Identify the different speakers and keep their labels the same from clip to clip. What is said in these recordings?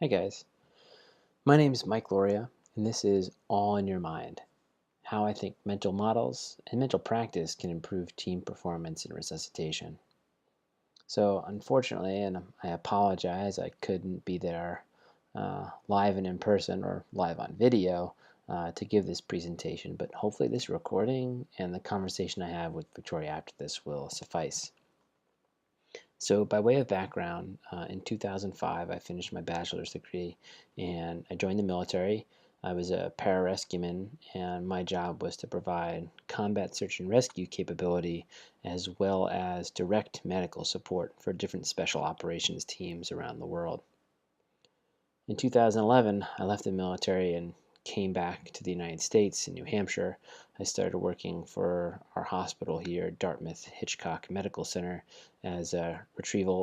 Speaker 1: Hi guys, my name is Mike Loria, and this is All in Your Mind, how I think mental models and mental practice can improve team performance in resuscitation. So unfortunately, and I apologize, I couldn't be there live and in person or live on video to give this presentation, but hopefully this recording and the conversation I have with Victoria after this will suffice. So, by way of background, in 2005, I finished my bachelor's degree and I joined the military. I was a pararescueman, and my job was to provide combat search and rescue capability as well as direct medical support for different special operations teams around the world. In 2011, I left the military and came back to the United States in New Hampshire. I started working for our hospital here, Dartmouth Hitchcock Medical Center, as a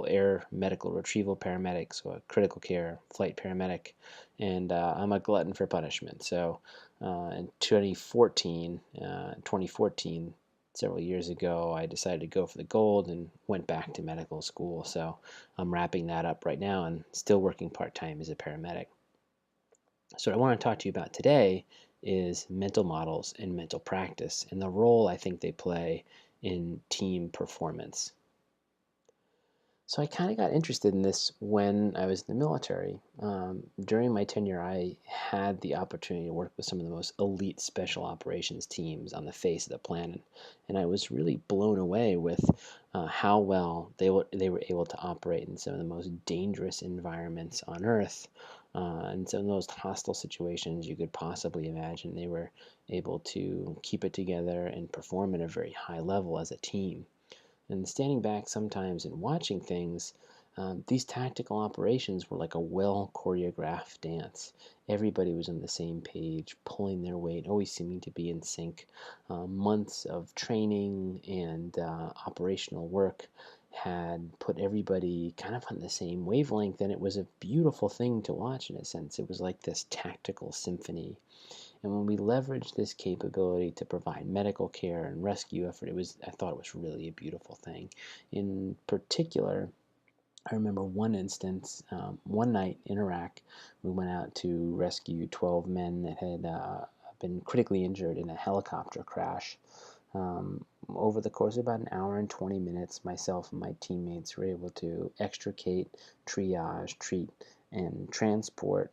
Speaker 1: air medical retrieval paramedic, so a critical care flight paramedic. And I'm a glutton for punishment. So in 2014, several years ago, I decided to go for the gold and went back to medical school. So I'm wrapping that up right now and still working part-time as a paramedic. So what I want to talk to you about today is mental models and mental practice and the role I think they play in team performance. So I kind of got interested in this when I was in the military. During my tenure, I had the opportunity to work with some of the most elite special operations teams on the face of the planet, and I was really blown away with how well they were able to operate in some of the most dangerous environments on Earth. And some of the most hostile situations you could possibly imagine, they were able to keep it together and perform at a very high level as a team. And standing back sometimes and watching things, these tactical operations were like a well choreographed dance. Everybody was on the same page, pulling their weight, always seeming to be in sync. Months of training and operational work had put everybody kind of on the same wavelength, and it was a beautiful thing to watch in a sense. It was like this tactical symphony. And when we leveraged this capability to provide medical care and rescue effort, I thought it was really a beautiful thing. In particular, I remember one instance, one night in Iraq, we went out to rescue 12 men that had been critically injured in a helicopter crash. Over the course of about an hour and 20 minutes, myself and my teammates were able to extricate, triage, treat, and transport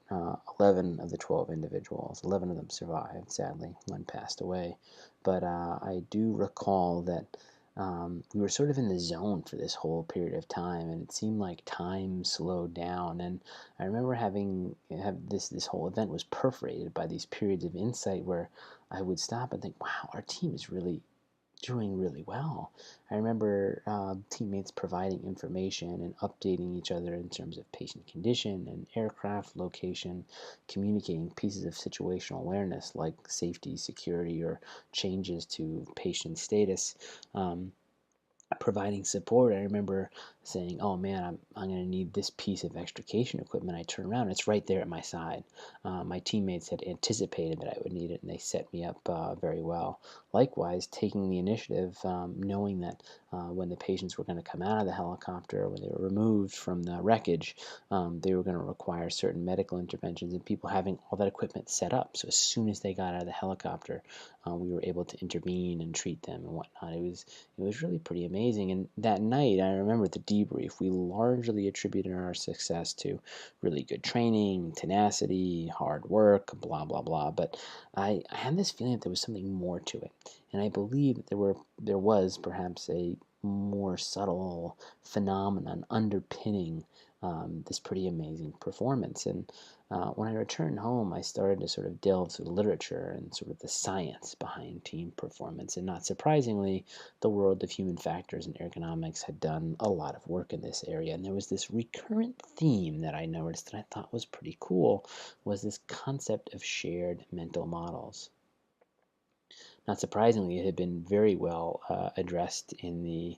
Speaker 1: 11 of the 12 individuals. 11 of them survived, sadly. One passed away. But I do recall that we were sort of in the zone for this whole period of time, and it seemed like time slowed down. And I remember have this whole event was perforated by these periods of insight where I would stop and think, wow, our team is really doing really well. I remember teammates providing information and updating each other in terms of patient condition and aircraft location, communicating pieces of situational awareness like safety, security, or changes to patient status. Providing support. I remember saying, "Oh man, I'm going to need this piece of extrication equipment." I turn around, it's right there at my side. My teammates had anticipated that I would need it, and they set me up very well. Likewise, taking the initiative, knowing that when the patients were going to come out of the helicopter, when they were removed from the wreckage, they were going to require certain medical interventions, and people having all that equipment set up. So as soon as they got out of the helicopter, we were able to intervene and treat them and whatnot. It was really pretty amazing. And that night, I remember the debrief, we largely attributed our success to really good training, tenacity, hard work, blah, blah, blah. But I had this feeling that there was something more to it. And I believe that there was perhaps a more subtle phenomenon underpinning this pretty amazing performance. And when I returned home, I started to sort of delve through the literature and sort of the science behind team performance. And not surprisingly, the world of human factors and ergonomics had done a lot of work in this area. And there was this recurrent theme that I noticed that I thought was pretty cool, was this concept of shared mental models. Not surprisingly, it had been very well addressed in the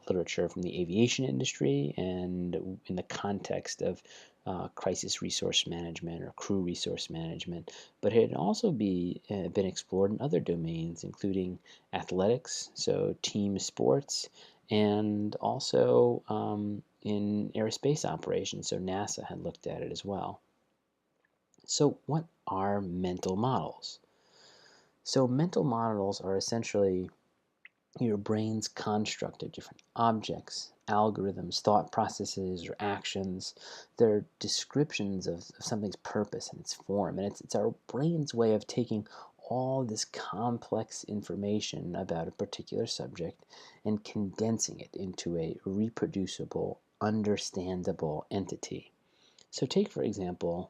Speaker 1: literature from the aviation industry and in the context of crisis resource management or crew resource management, but it had also been explored in other domains, including athletics, so team sports, and also in aerospace operations. So NASA had looked at it as well. So what are mental models? So mental models are essentially your brain's construct of different objects, algorithms, thought processes, or actions. They're descriptions of something's purpose and its form. And it's our brain's way of taking all this complex information about a particular subject and condensing it into a reproducible, understandable entity. So take, for example,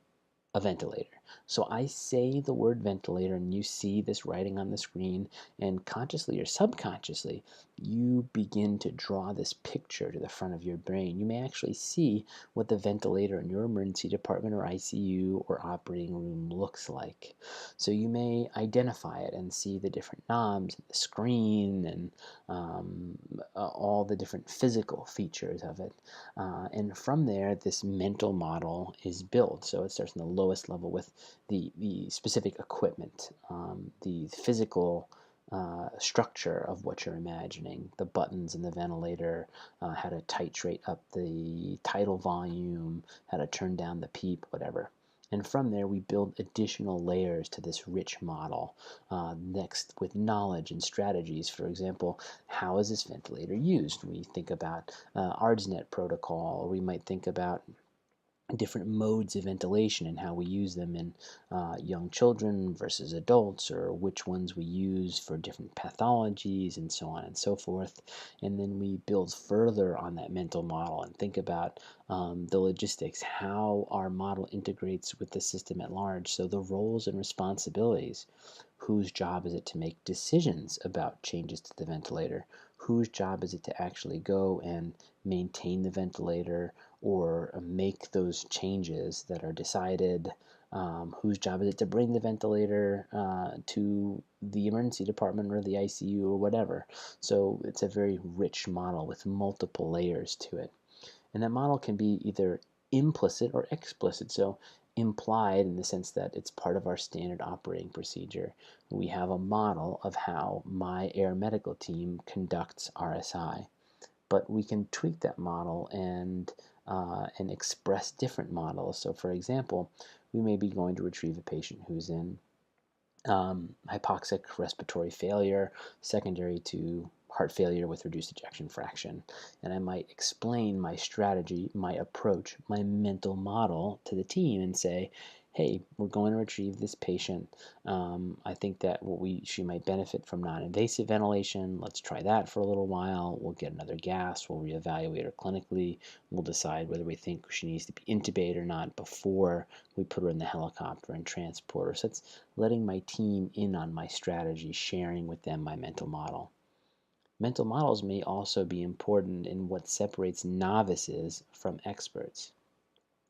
Speaker 1: a ventilator. So I say the word ventilator, and you see this writing on the screen, and consciously or subconsciously, you begin to draw this picture to the front of your brain. You may actually see what the ventilator in your emergency department or ICU or operating room looks like. So you may identify it and see the different knobs, the screen, and all the different physical features of it. And from there, this mental model is built. So it starts on the lowest level with the specific equipment, the physical structure of what you're imagining, the buttons in the ventilator, how to titrate up the tidal volume, how to turn down the PEEP, whatever. And from there, we build additional layers to this rich model. Next, with knowledge and strategies. For example, how is this ventilator used? We think about ARDSNet protocol, or we might think about different modes of ventilation and how we use them in young children versus adults, or which ones we use for different pathologies, and so on and so forth. And then we build further on that mental model and think about the logistics, how our model integrates with the system at large. So the roles and responsibilities. Whose job is it to make decisions about changes to the ventilator? Whose job is it to actually go and maintain the ventilator or make those changes that are decided? Whose job is it to bring the ventilator to the emergency department or the ICU or whatever? So it's a very rich model with multiple layers to it. And that model can be either implicit or explicit. So implied in the sense that it's part of our standard operating procedure. We have a model of how my air medical team conducts RSI, but we can tweak that model and express different models. So, for example, we may be going to retrieve a patient who's in hypoxic respiratory failure, secondary to heart failure with reduced ejection fraction. And I might explain my strategy, my approach, my mental model to the team and say, hey, we're going to retrieve this patient. I think that she might benefit from non-invasive ventilation. Let's try that for a little while. We'll get another gas. We'll reevaluate her clinically. We'll decide whether we think she needs to be intubated or not before we put her in the helicopter and transport her. So it's letting my team in on my strategy, sharing with them my mental model. Mental models may also be important in what separates novices from experts.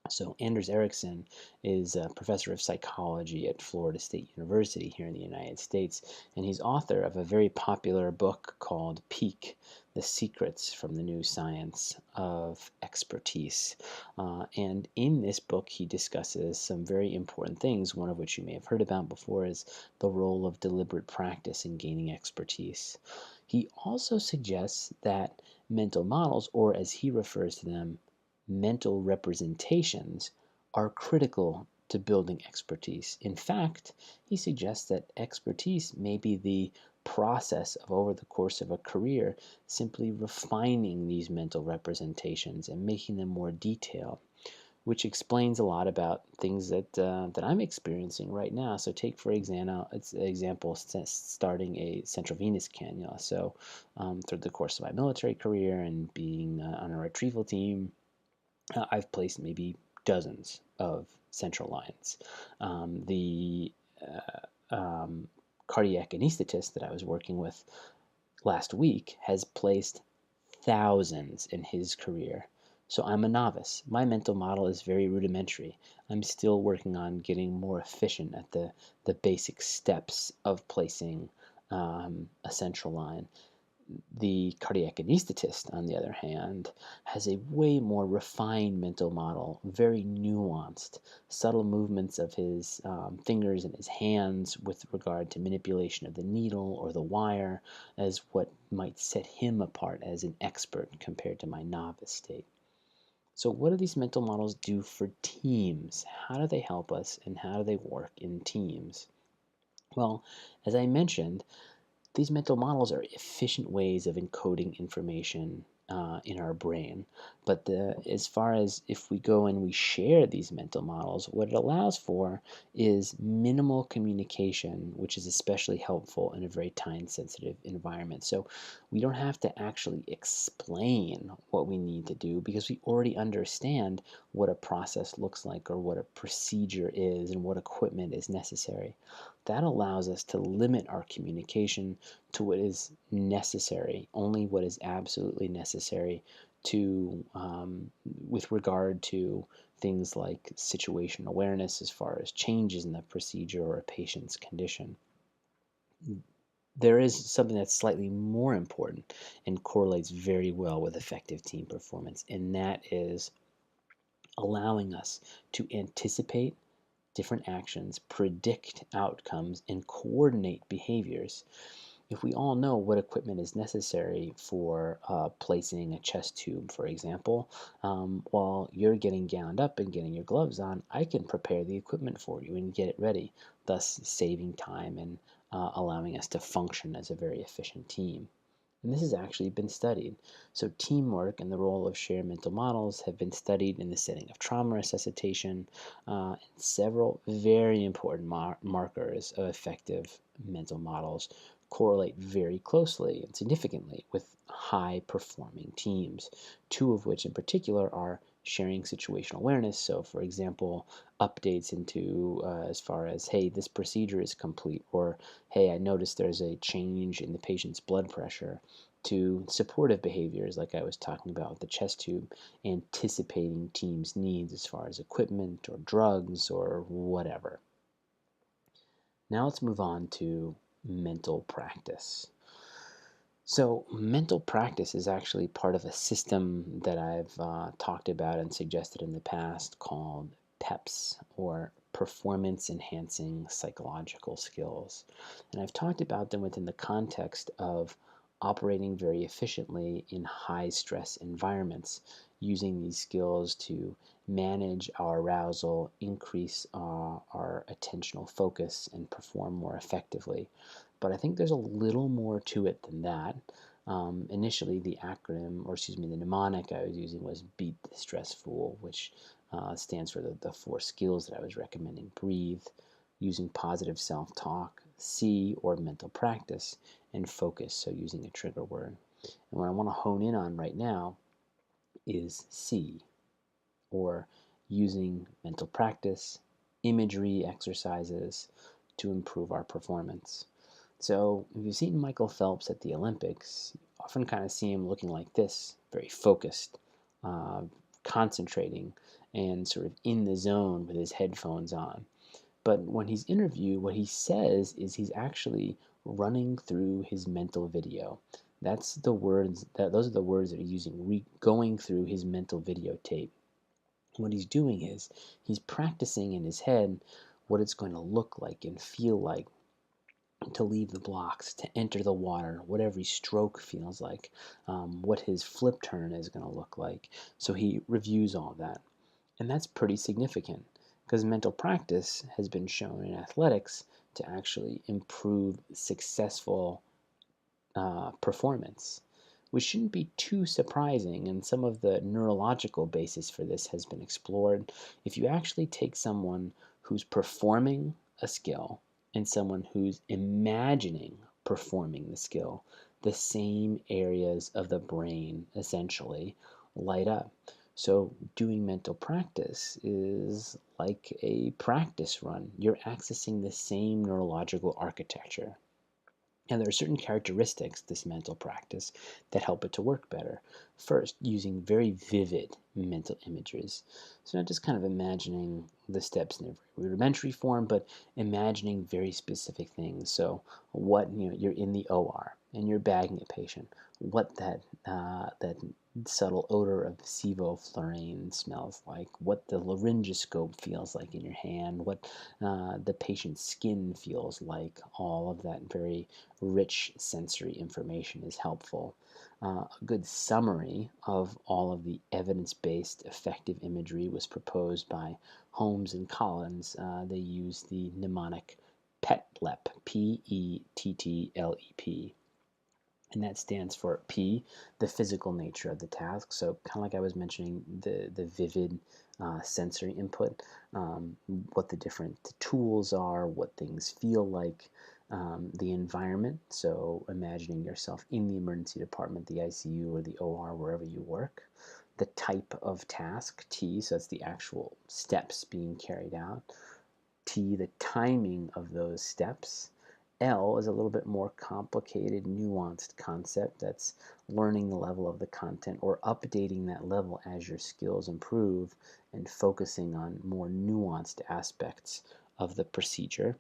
Speaker 1: So Anders Ericsson is a professor of psychology at Florida State University here in the United States, and he's author of a very popular book called Peak: The Secrets from the New Science of Expertise. And in this book, he discusses some very important things, one of which you may have heard about before is the role of deliberate practice in gaining expertise. He also suggests that mental models, or as he refers to them, mental representations, are critical to building expertise. In fact, he suggests that expertise may be the process of, over the course of a career, simply refining these mental representations and making them more detailed, which explains a lot about things that I'm experiencing right now. So take, for example, starting a central venous cannula. So through the course of my military career and being on a retrieval team, I've placed maybe dozens of central lines. The cardiac anesthetist that I was working with last week has placed thousands in his career. So I'm a novice. My mental model is very rudimentary. I'm still working on getting more efficient at the basic steps of placing a central line. The cardiac anesthetist, on the other hand, has a way more refined mental model, very nuanced, subtle movements of his fingers and his hands with regard to manipulation of the needle or the wire as what might set him apart as an expert compared to my novice state. So, what do these mental models do for teams? How do they help us, and how do they work in teams? Well, as I mentioned, these mental models are efficient ways of encoding information in our brain. But as far as if we go and we share these mental models, what it allows for is minimal communication, which is especially helpful in a very time-sensitive environment. So we don't have to actually explain what we need to do because we already understand what a process looks like or what a procedure is and what equipment is necessary. That allows us to limit our communication to what is necessary, only what is absolutely necessary to, with regard to things like situation awareness as far as changes in the procedure or a patient's condition. There is something that's slightly more important and correlates very well with effective team performance, and that is allowing us to anticipate different actions, predict outcomes, and coordinate behaviors. If we all know what equipment is necessary for placing a chest tube, for example, while you're getting gowned up and getting your gloves on, I can prepare the equipment for you and get it ready, thus saving time and allowing us to function as a very efficient team. And this has actually been studied. So teamwork and the role of shared mental models have been studied in the setting of trauma resuscitation, and several very important markers of effective mental models correlate very closely and significantly with high-performing teams, two of which in particular are sharing situational awareness. So, for example, updates into as far as, hey, this procedure is complete, or hey, I noticed there's a change in the patient's blood pressure, to supportive behaviors like I was talking about with the chest tube, anticipating teams' needs as far as equipment or drugs or whatever. Now let's move on to mental practice. So, mental practice is actually part of a system that I've talked about and suggested in the past called PEPS, or Performance Enhancing Psychological Skills. And I've talked about them within the context of operating very efficiently in high stress environments, using these skills to manage our arousal, increase our attentional focus, and perform more effectively. But I think there's a little more to it than that. Initially, the acronym, or excuse me, the mnemonic I was using was Beat the Stress Fool, which stands for the four skills that I was recommending: breathe, using positive self talk, see or mental practice, and focus, so using a trigger word. And what I want to hone in on right now is see, or using mental practice, imagery exercises to improve our performance. So if you've seen Michael Phelps at the Olympics, you often kind of see him looking like this, very focused, uh, concentrating, and sort of in the zone with his headphones on. But when he's interviewed, what he says is he's actually running through his mental video. That's the words that those are the words that he's using, going through his mental videotape. What he's doing is he's practicing in his head what it's going to look like and feel like to leave the blocks, to enter the water, what every stroke feels like, what his flip turn is going to look like. So he reviews all that. And that's pretty significant because mental practice has been shown in athletics to actually improve successful performance, which shouldn't be too surprising, and some of the neurological basis for this has been explored. If you actually take someone who's performing a skill and someone who's imagining performing the skill, the same areas of the brain essentially light up. So doing mental practice is like a practice run. You're accessing the same neurological architecture. And there are certain characteristics, this mental practice, that help it to work better. First, using very vivid mental images. So not just kind of imagining the steps in a very rudimentary form, but imagining very specific things. So you're in the OR. and you're bagging a patient, what that subtle odor of sevoflurane smells like, what the laryngoscope feels like in your hand, what the patient's skin feels like. All of that very rich sensory information is helpful. A good summary of all of the evidence-based effective imagery was proposed by Holmes and Collins. They used the mnemonic PETLEP, PETTLEP, and that stands for P, the physical nature of the task. So kind of like I was mentioning, the vivid sensory input, what the different tools are, what things feel like, the environment. So imagining yourself in the emergency department, the ICU or the OR, wherever you work. The type of task, T, so that's the actual steps being carried out. T, the timing of those steps. L is a little bit more complicated, nuanced concept. That's learning the level of the content or updating that level as your skills improve and focusing on more nuanced aspects of the procedure.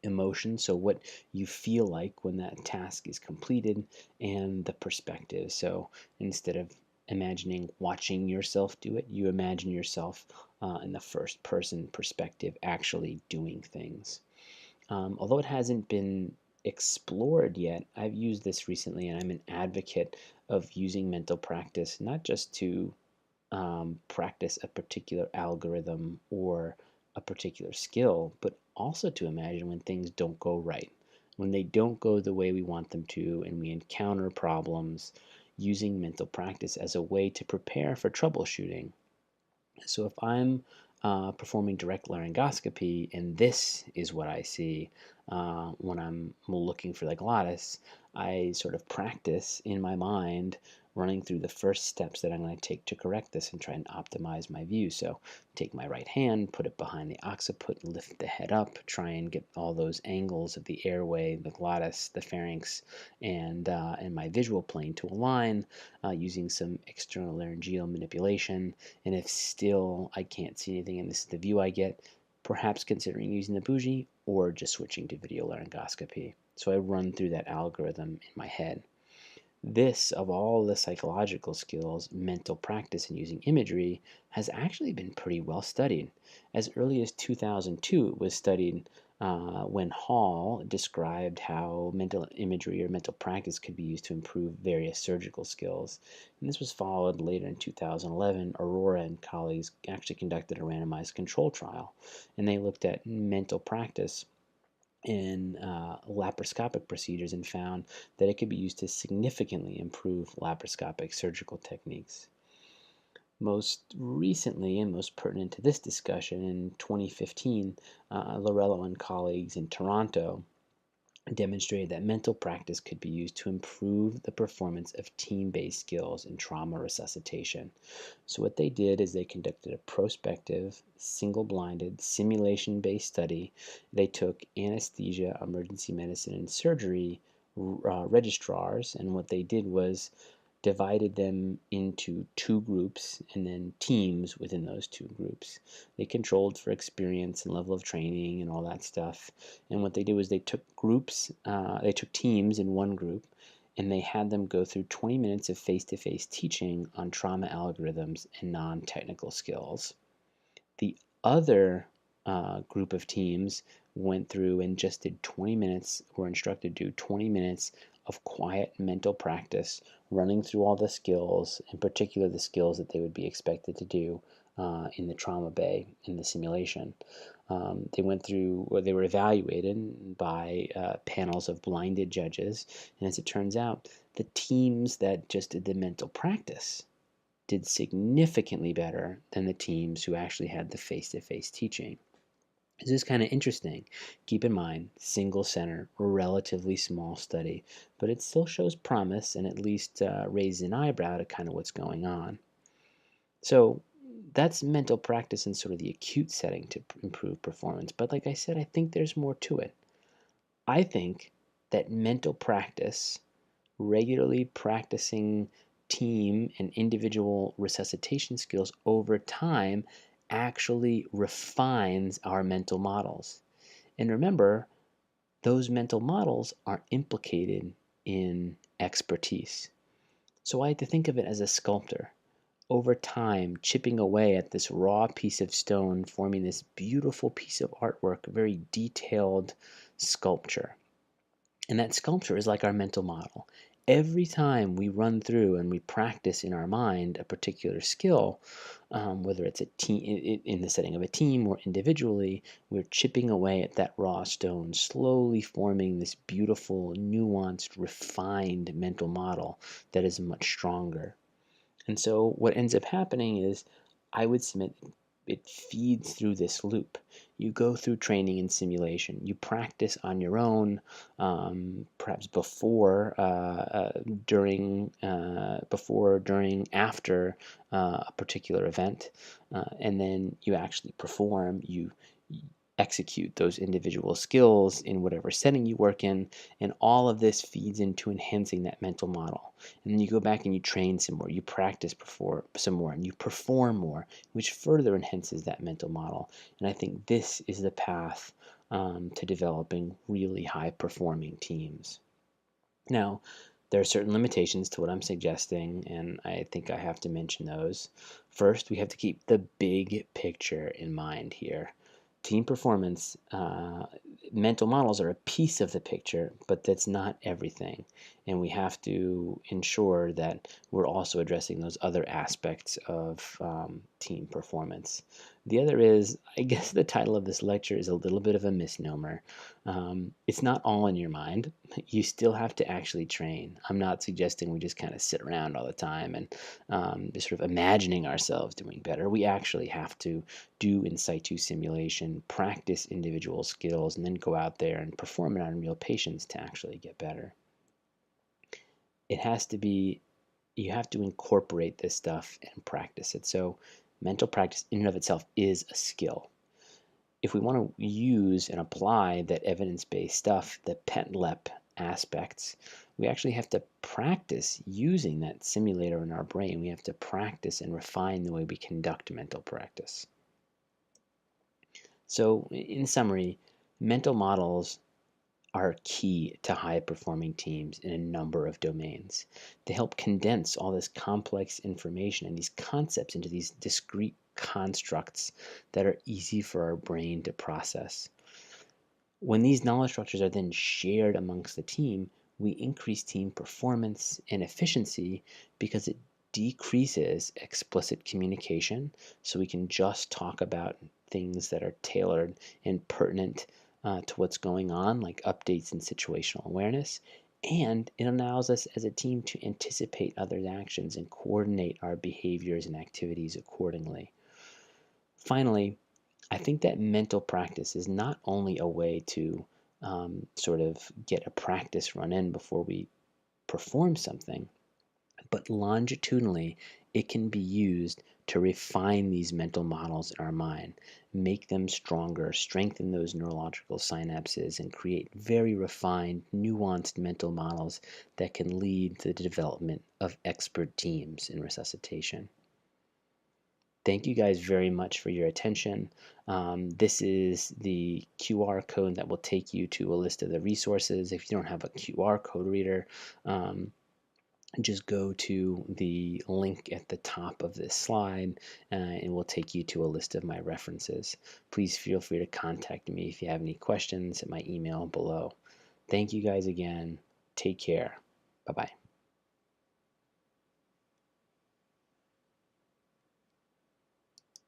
Speaker 1: Emotion, so what you feel like when that task is completed, and the perspective. So instead of imagining watching yourself do it, you imagine yourself in the first person perspective actually doing things. Although it hasn't been explored yet, I've used this recently, and I'm an advocate of using mental practice not just to practice a particular algorithm or a particular skill, but also to imagine when things don't go right, when they don't go the way we want them to, and we encounter problems, using mental practice as a way to prepare for troubleshooting. So if I'm performing direct laryngoscopy and this is what I see when I'm looking for the glottis, I sort of practice in my mind running through the first steps that I'm going to take to correct this and try and optimize my view. So take my right hand, put it behind the occiput, lift the head up, try and get all those angles of the airway, the glottis, the pharynx, and my visual plane to align using some external laryngeal manipulation. And if still I can't see anything and this is the view I get, perhaps considering using the bougie or just switching to video laryngoscopy. So I run through that algorithm in my head. This, of all the psychological skills, mental practice and using imagery, has actually been pretty well studied. As early as 2002, it was studied when Hall described how mental imagery or mental practice could be used to improve various surgical skills. And this was followed later in 2011. Aurora and colleagues actually conducted a randomized control trial, and they looked at mental practice in laparoscopic procedures and found that it could be used to significantly improve laparoscopic surgical techniques. Most recently and most pertinent to this discussion, in 2015, Lorello and colleagues in Toronto demonstrated that mental practice could be used to improve the performance of team-based skills in trauma resuscitation. So what they did is they conducted a prospective, single-blinded, simulation-based study. They took anesthesia, emergency medicine, and surgery registrars, and what they did was divided them into two groups and then teams within those two groups. They controlled for experience and level of training and all that stuff. And what they did was they took teams in one group, and they had them go through 20 minutes of face-to-face teaching on trauma algorithms and non-technical skills. The other group of teams went through and just did 20 minutes, were instructed to do 20 minutes of quiet mental practice, running through all the skills, in particular the skills that they would be expected to do in the trauma bay in the simulation. They went through, or they were evaluated by panels of blinded judges, and as it turns out, the teams that just did the mental practice did significantly better than the teams who actually had the face-to-face teaching. This is kind of interesting. Keep in mind, single center, relatively small study, but it still shows promise and at least raises an eyebrow to kind of what's going on. So that's mental practice in sort of the acute setting to improve performance. But like I said, I think there's more to it. I think that mental practice, regularly practicing team and individual resuscitation skills over time, actually refines our mental models. And remember, those mental models are implicated in expertise. So I had to think of it as a sculptor, over time chipping away at this raw piece of stone, forming this beautiful piece of artwork, a very detailed sculpture. And that sculpture is like our mental model. Every time we run through and we practice in our mind a particular skill, whether it's a team in the setting of a team or individually, we're chipping away at that raw stone, slowly forming this beautiful, nuanced, refined mental model that is much stronger. And so what ends up happening is, I would submit, it feeds through this loop. You go through training and simulation. You practice on your own, perhaps before, during, after a particular event, and then you actually perform. You execute those individual skills in whatever setting you work in, and all of this feeds into enhancing that mental model. And then you go back and you train some more, you practice before some more, and you perform more, which further enhances that mental model. And I think this is the path to developing really high performing teams. Now, there are certain limitations to what I'm suggesting, and I think I have to mention those. First, we have to keep the big picture in mind here. Team performance, mental models are a piece of the picture, but that's not everything. And we have to ensure that we're also addressing those other aspects of team performance. The other is, I guess the title of this lecture is a little bit of a misnomer. It's not all in your mind. You still have to actually train. I'm not suggesting we just kind of sit around all the time and just sort of imagining ourselves doing better. We actually have to do in situ simulation, practice individual skills, and then go out there and perform it on real patients to actually get better. It has to be, you have to incorporate this stuff and practice it. So mental practice in and of itself is a skill. If we want to use and apply that evidence-based stuff, the PET-LEP aspects, we actually have to practice using that simulator in our brain. We have to practice and refine the way we conduct mental practice. So in summary, mental models are key to high-performing teams in a number of domains. They help condense all this complex information and these concepts into these discrete constructs that are easy for our brain to process. When these knowledge structures are then shared amongst the team, we increase team performance and efficiency because it decreases explicit communication, so we can just talk about things that are tailored and pertinent to what's going on, like updates and situational awareness. And it allows us as a team to anticipate others' actions and coordinate our behaviors and activities accordingly. Finally, I think that mental practice is not only a way to sort of get a practice run in before we perform something, but longitudinally, it can be used to refine these mental models in our mind, make them stronger, strengthen those neurological synapses, and create very refined, nuanced mental models that can lead to the development of expert teams in resuscitation. Thank you guys very much for your attention. This is the QR code that will take you to a list of the resources. If you don't have a QR code reader, just go to the link at the top of this slide and it will take you to a list of my references. Please feel free to contact me if you have any questions at my email below. Thank you guys again. Take care. Bye-bye.